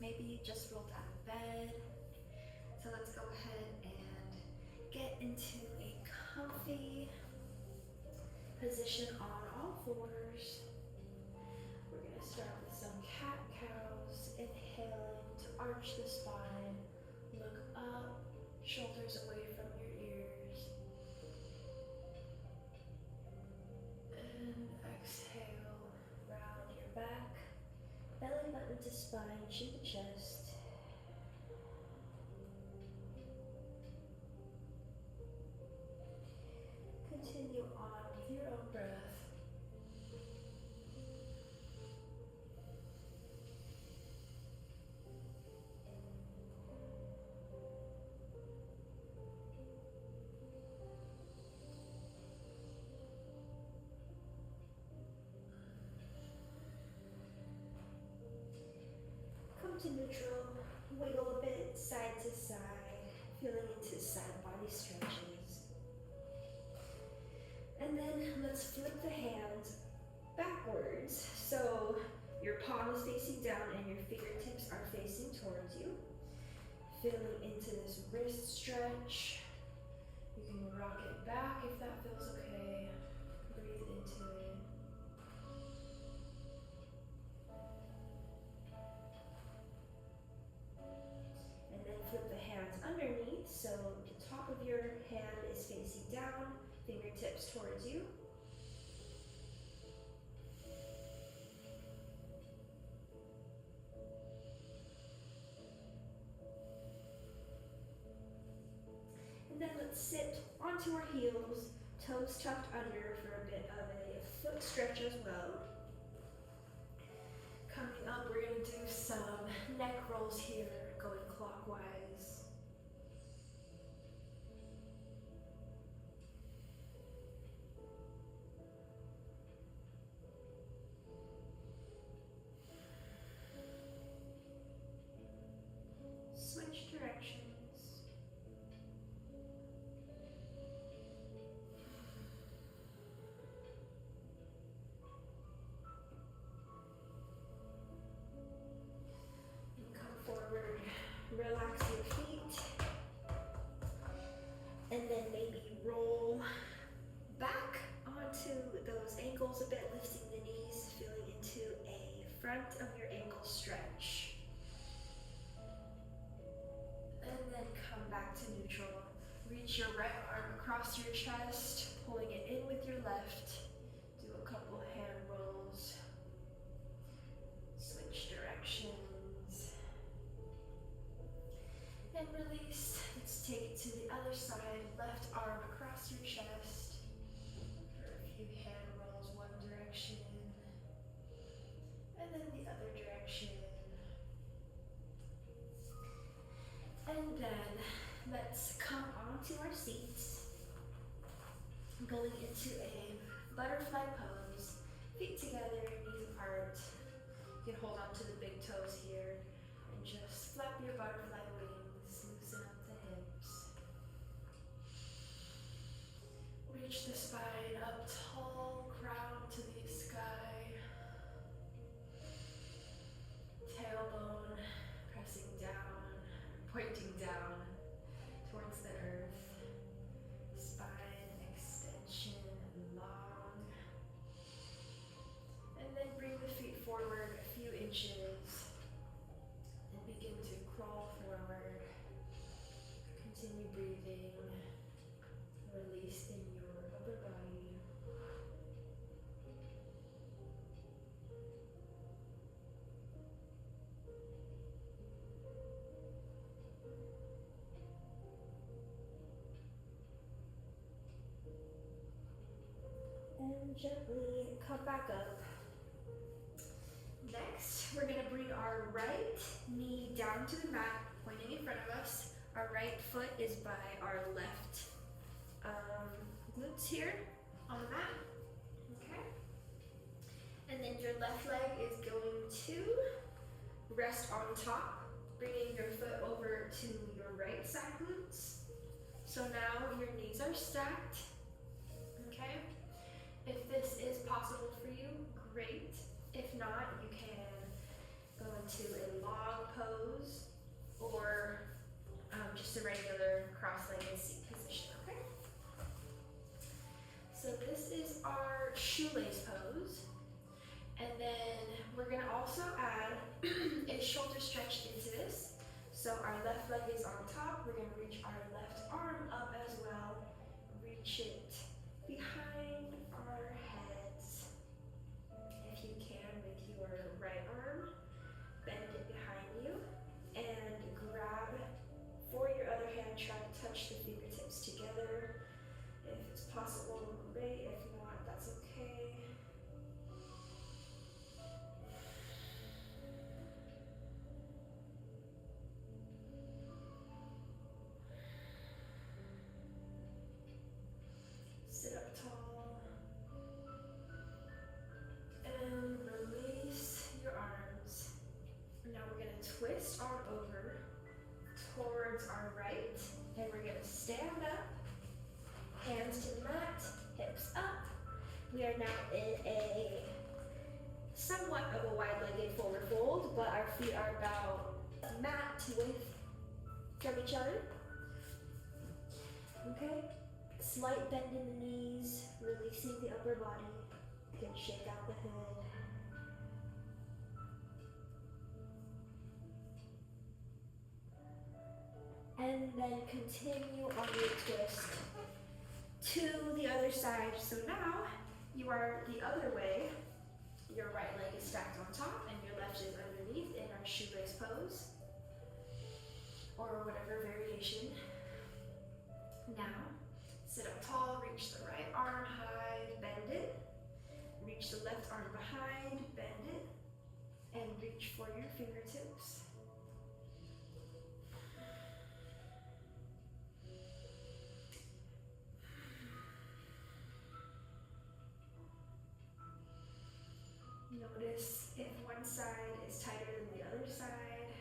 maybe you just rolled out of bed. So let's go ahead and get into a comfy position on all fours. We're going to start with some cat-cows, inhaling to arch the spine, look up, shoulders away from your ears, and exhale, round your back, belly button to spine, chin to chest. Continue on with your own breath. Come to neutral, wiggle a bit side to side, feeling into side body stretches. And then let's flip the hands backwards. So your palm is facing down and your fingertips are facing towards you. Feeling into this wrist stretch. You can rock it back if that feels okay. Breathe into it. And then flip the hands underneath, so the top of your hand is facing down, fingertips towards you. And then let's sit onto our heels, toes tucked under for a bit of a foot stretch as well. Coming up, we're going to do some neck rolls here, going clockwise. Switch directions. Forward, relax your feet, and then maybe roll back onto those ankles a bit, lifting the knees, feeling into a front of your ankle stretch. And then come back to neutral. Reach your right arm across your chest, pulling it in with your left. Do a couple hand rolls. Switch directions. And release. Let's take it to the other side. Left arm across your chest for a few hand rolls, one direction, and then the other direction. And then let's come onto our seats, going into a butterfly pose. Feet together, knees apart. You can hold on to the big toes here and just flap your butterfly wings. Loosen up the hips. Reach the spine up tall, crown to the sky. Tailbone pressing down, pointing down towards the earth. Spine extension long. And then bring the feet forward a few inches and begin to crawl forward. Continue breathing, release in your upper body. And gently come back up. Next, we're going to bring our right knee down to the mat, pointing in front of us. Our right foot is by our left glutes here on the mat, okay? And then your left leg is going to rest on top, bringing your foot over to your right side glutes. So now your knees are stacked, okay? If this is possible for you, great. If not, you can go into a log pose. reach it behind our heads. If you can, with your right arm, bend it behind you and grab for your other hand. Try to touch the fingertips together. If it's possible, great. If not, that's okay. Sit up tall and release your arms. Now we're going to twist arm over towards our right, and we're going to stand up, hands to the mat, hips up. We are now in a somewhat of a wide-legged forward fold, but our feet are about mat width from each other. Okay? Slight bend in the knees, releasing the upper body. You can shake out the head. And then continue on your twist to the other side. So now you are the other way. Your right leg is stacked on top and your left is underneath in our shoelace pose, or whatever variation. Now, sit up tall, reach the right arm high, bend it. Reach the left arm behind, bend it, and reach for your fingertips. Notice if one side is tighter than the other side.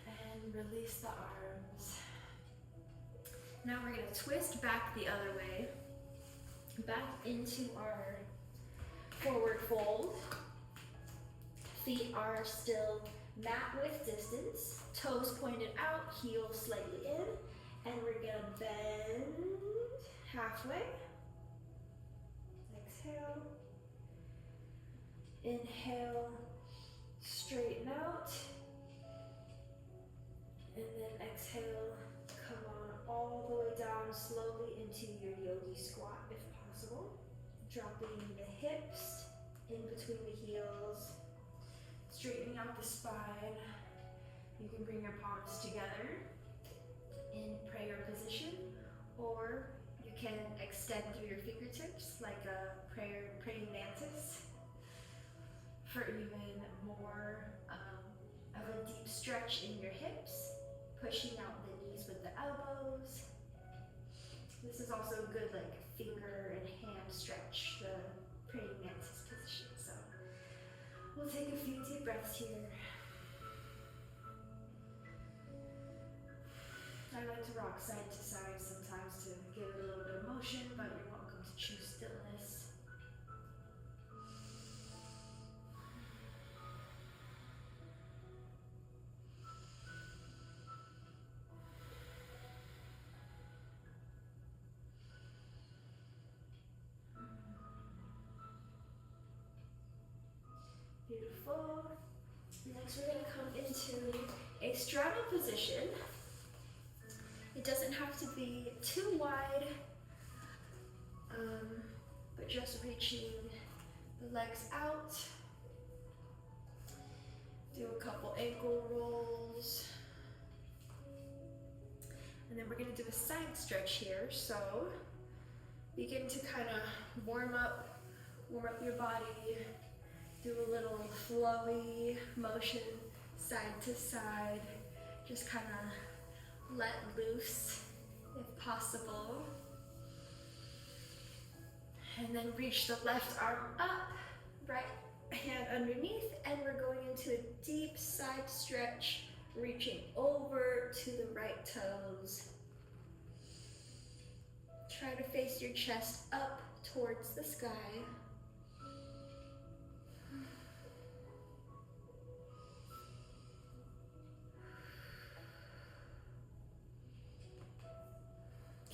And release the arms. Now we're going to twist back the other way, back into our forward fold. Feet are still mat width distance, toes pointed out, heels slightly in, and we're going to bend halfway. Exhale. Inhale, straighten out. And then exhale, come on all the way down slowly into your yogi squat if possible. Dropping the hips in between the heels, straightening out the spine. You can bring your palms together in prayer position, or you can extend through your fingertips like a praying mantis for even more of a deep stretch in your hips, pushing out the knees with the elbows. This is also a good like finger and hand stretch, the praying mantis position. So we'll take a few deep breaths here. I like to rock side to side sometimes to give it a little bit of motion, but you're welcome to choose stillness. Beautiful. Next we're going to come into a straddle position. It doesn't have to be too wide, but just reaching the legs out. Do a couple ankle rolls. And then we're going to do a side stretch here. So begin to kind of warm up your body. Do a little flowy motion side to side. Just kind of let loose if possible. And then reach the left arm up, right hand underneath, and we're going into a deep side stretch, reaching over to the right toes. Try to face your chest up towards the sky.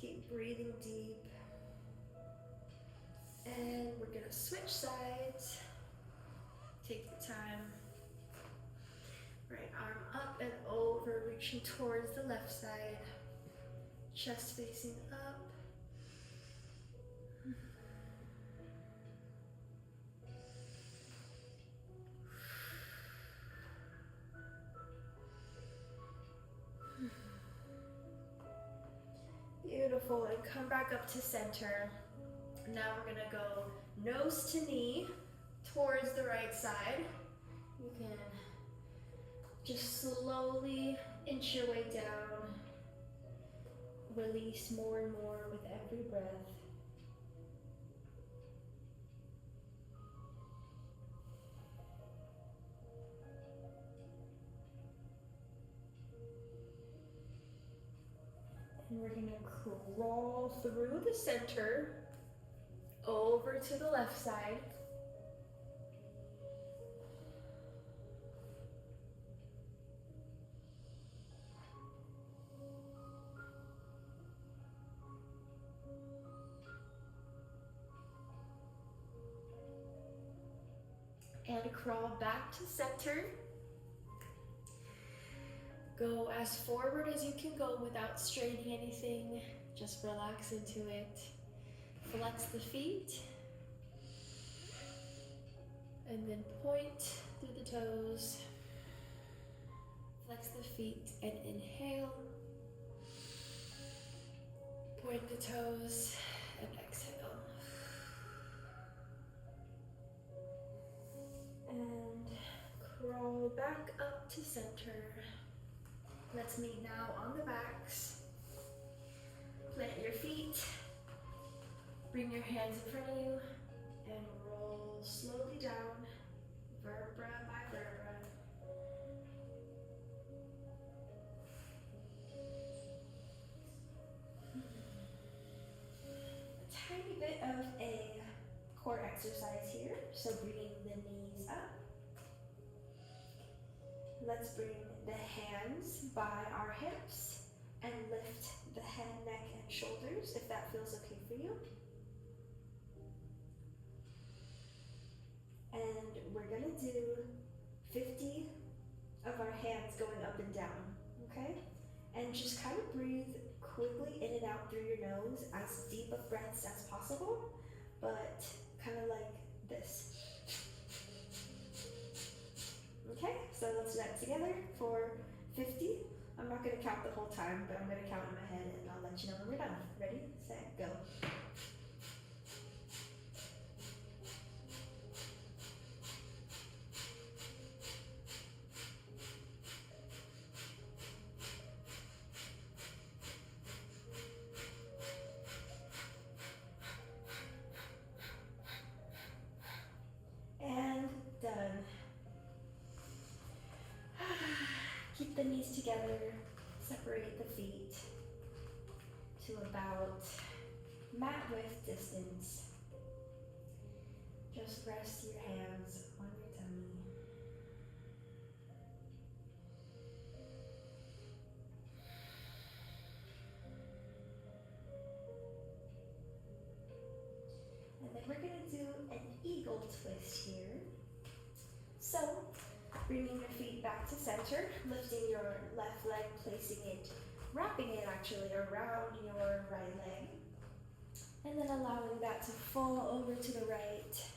Keep breathing deep. And we're gonna switch sides. Take the time. Right arm up and over, reaching towards the left side. chest facing up. Beautiful, and come back up to center. Now we're gonna go nose to knee towards the right side. You can just slowly inch your way down. Release more and more with every breath. And we're gonna crawl through the center, over to the left side. And crawl back to center. Go as forward as you can go without straining anything. Just relax into it. Flex the feet. And then point through the toes. Flex the feet and inhale. Point the toes and exhale. And crawl back up to center. Let's meet now on the backs. Plant your feet. Bring your hands in front of you and roll slowly down, vertebra by vertebra. A tiny bit of a core exercise here, so bringing the knees up. Let's bring the hands by our hips and lift the head, neck, and shoulders if that feels okay for you. And we're gonna do 50 of our hands going up and down, okay? And just kind of breathe quickly in and out through your nose, as deep of breaths as possible, but kind of like this. Okay, so let's do that together for 50. I'm not gonna count the whole time, but I'm gonna count in my head and I'll let you know when we're done. Ready, set, go. And done. Keep the knees together, separate the feet to about mat width distance. Just rest your hands on your tummy. And then we're gonna do an eagle twist here. So, bringing your feet back to center, lifting your left leg, placing it, wrapping it actually around your right leg, and then allowing that to fall over to the right,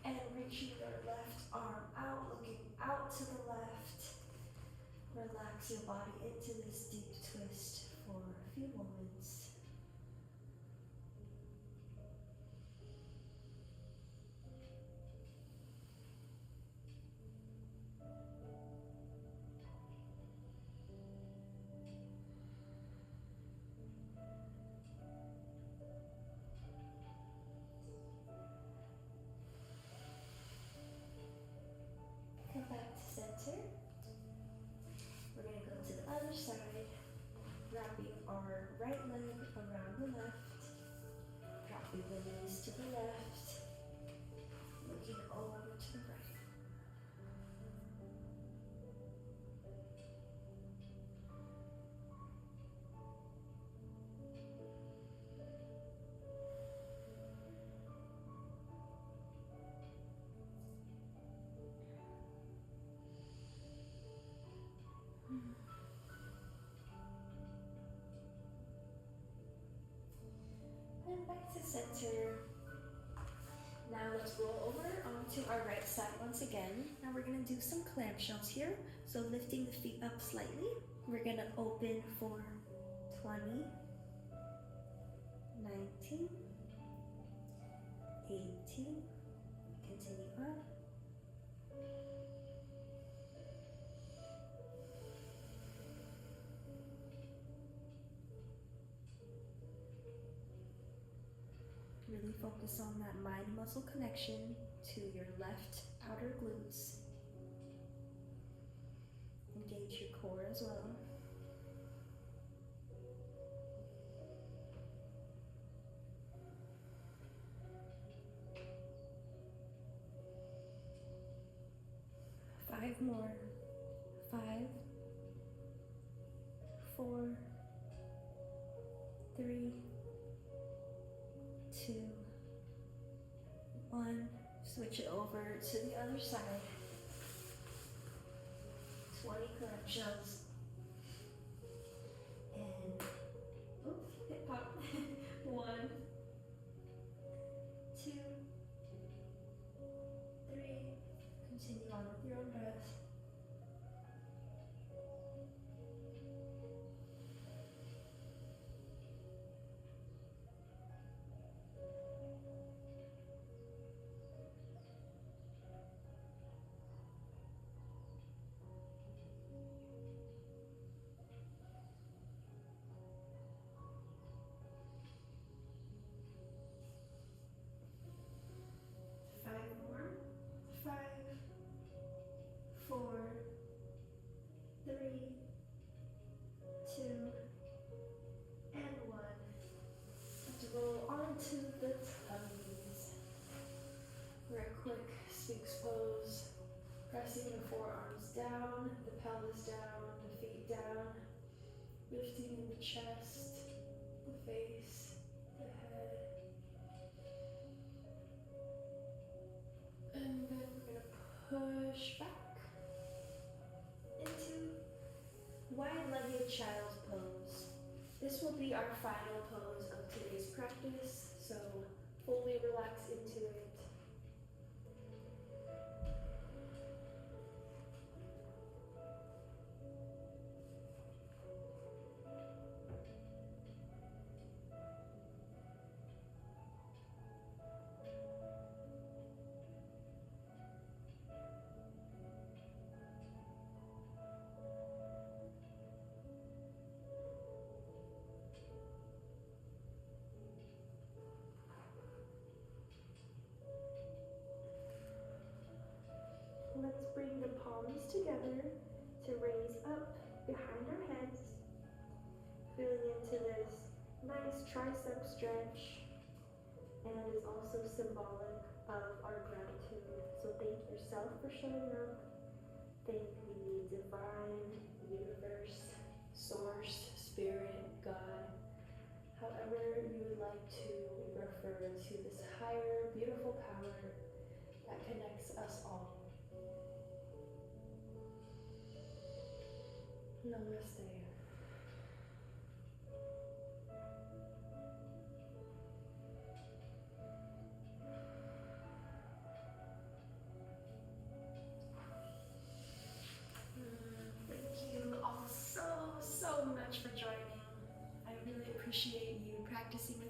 and reaching your left arm out, looking out to the left. Relax your body into this deep twist for a few moments. Come back to center. We're going to go to the other side, wrapping our right leg around the left, dropping the knees to the left, looking over to the right. And back to center. Now let's roll over onto our right side once again. Now we're gonna do some clamshells here. So lifting the feet up slightly. We're gonna open for 20, 19, 18, continue up. 'Really focus on that mind-muscle connection to your left outer glutes. Engage your core as well. Five more. 5, 4, 3, 2, 1. Switch it over to the other side. 20 clamshells. And, oops, hip hop. 1, 2, 3. Continue on with your own breath. 5 more. 5, 4, 3, 2, and 1. Let's roll onto the tummies. For a quick Sphinx pose, pressing the forearms down, the pelvis down, the feet down, lifting the chest, the face, the head. And then we're gonna push back into wide-legged child's pose. This will be our final pose of today's practice, so fully relax into it. Let's bring the palms together to raise up behind our heads, feeling into this nice tricep stretch, and is also symbolic of our gratitude. So thank yourself for showing up. Thank the divine, universe, source, spirit, God, however you would like to refer to this higher, beautiful power that connects us all. Namaste. Thank you all so much for joining. I really appreciate you practicing